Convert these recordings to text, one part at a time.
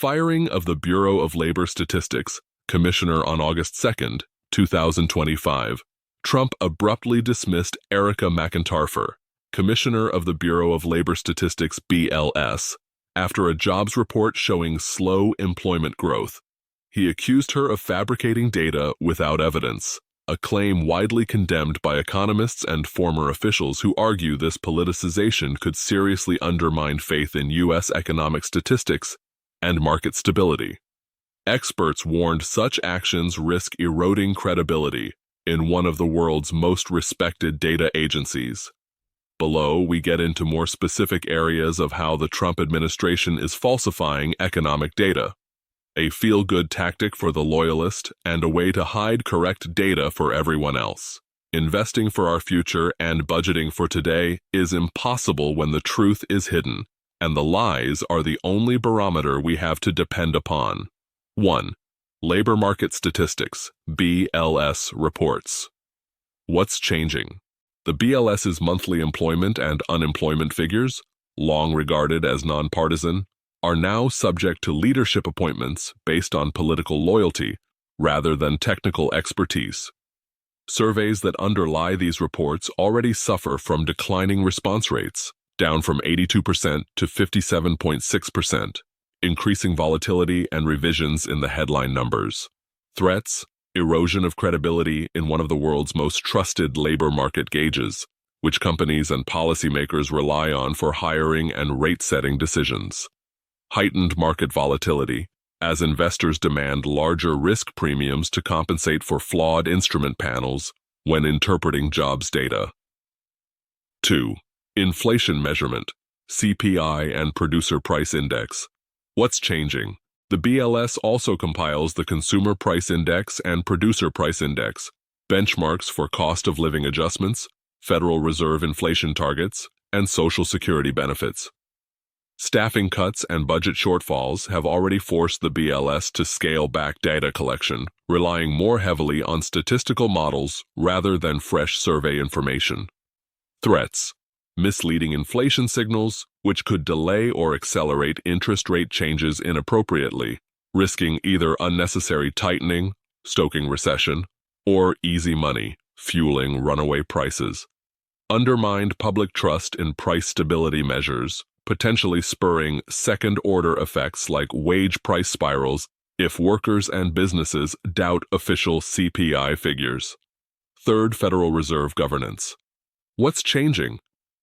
Firing of the Bureau of Labor Statistics Commissioner on August 2, 2025. Trump abruptly dismissed Erika McEntarfer, Commissioner of the Bureau of Labor Statistics (BLS), after a jobs report showing slow employment growth. He accused her of fabricating data without evidence, a claim widely condemned by economists and former officials who argue this politicization could seriously undermine faith in U.S. economic statistics and market stability. Experts warned such actions risk eroding credibility in one of the world's most respected data agencies. Below, we get into more specific areas of how the Trump administration is falsifying economic data, a feel-good tactic for the loyalist and a way to hide correct data for everyone else. Investing for our future and budgeting for today is impossible when the truth is hidden, and the lies are the only barometer we have to depend upon. 1. Labor Market Statistics, BLS reports. What's changing? The BLS's monthly employment and unemployment figures, long regarded as nonpartisan, are now subject to leadership appointments based on political loyalty rather than technical expertise. Surveys that underlie these reports already suffer from declining response rates, down from 82% to 57.6%, increasing volatility and revisions in the headline numbers. Threats: erosion of credibility in one of the world's most trusted labor market gauges, which companies and policymakers rely on for hiring and rate-setting decisions. Heightened market volatility, as investors demand larger risk premiums to compensate for flawed instrument panels when interpreting jobs data. 2. Inflation measurement, CPI and Producer Price Index. What's changing? The BLS also compiles the Consumer Price Index and Producer Price Index, benchmarks for cost of living adjustments, Federal Reserve inflation targets, and Social Security benefits. Staffing cuts and budget shortfalls have already forced the BLS to scale back data collection, relying more heavily on statistical models rather than fresh survey information. Threats: misleading inflation signals, which could delay or accelerate interest rate changes inappropriately, risking either unnecessary tightening, stoking recession, or easy money, fueling runaway prices. Undermined public trust in price stability measures, potentially spurring second-order effects like wage price spirals if workers and businesses doubt official CPI figures. 3rd, Federal Reserve governance. What's changing?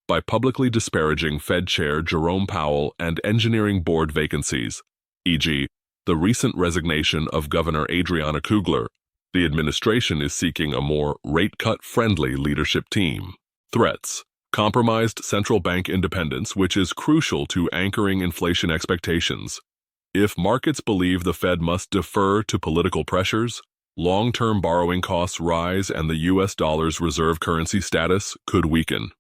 By publicly disparaging Fed Chair Jerome Powell and engineering board vacancies, e.g., the recent resignation of Governor Adriana Kugler, the administration is seeking a more rate-cut-friendly leadership team. Threats: compromised central bank independence, which is crucial to anchoring inflation expectations. If markets believe the Fed must defer to political pressures, long-term borrowing costs rise and the U.S. dollar's reserve currency status could weaken.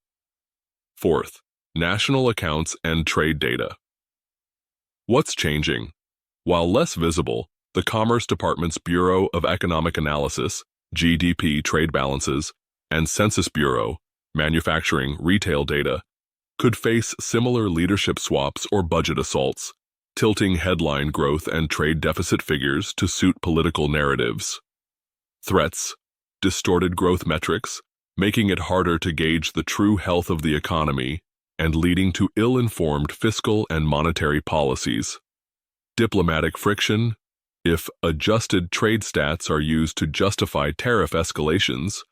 4th, national accounts and trade data. What's changing? While less visible, the Commerce Department's Bureau of Economic Analysis, GDP trade balances, and Census Bureau, manufacturing retail data, could face similar leadership swaps or budget assaults, tilting headline growth and trade deficit figures to suit political narratives. Threats: distorted growth metrics, making it harder to gauge the true health of the economy and leading to ill-informed fiscal and monetary policies. Diplomatic friction: if adjusted trade stats are used to justify tariff escalations,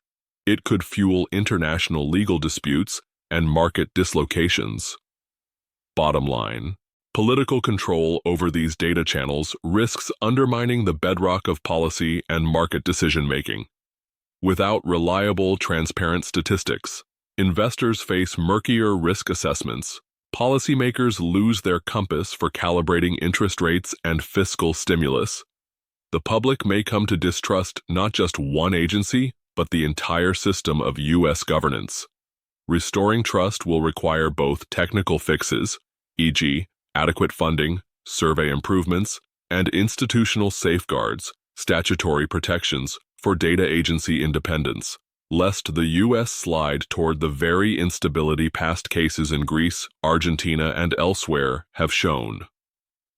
it could fuel international legal disputes and market dislocations. Bottom line: political control over these data channels risks undermining the bedrock of policy and market decision-making. Without reliable, transparent statistics, investors face murkier risk assessments, policymakers lose their compass for calibrating interest rates and fiscal stimulus. The public may come to distrust not just one agency, but the entire system of U.S. governance. Restoring trust will require both technical fixes, e.g., adequate funding, survey improvements, and institutional safeguards, statutory protections, for data agency independence, lest the U.S. slide toward the very instability past cases in Greece, Argentina, and elsewhere have shown.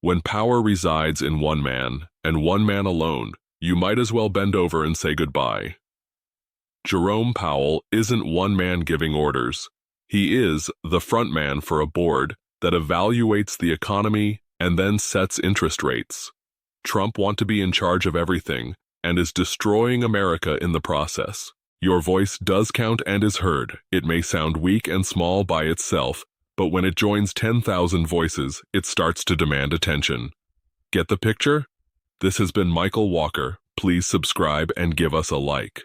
When power resides in one man, and one man alone, you might as well bend over and say goodbye. Jerome Powell isn't one man giving orders. He is the front man for a board that evaluates the economy and then sets interest rates. Trump wants to be in charge of everything and is destroying America in the process. Your voice does count and is heard. It may sound weak and small by itself, but when it joins 10,000 voices, it starts to demand attention. Get the picture? This has been Michael Walker. Please subscribe and give us a like.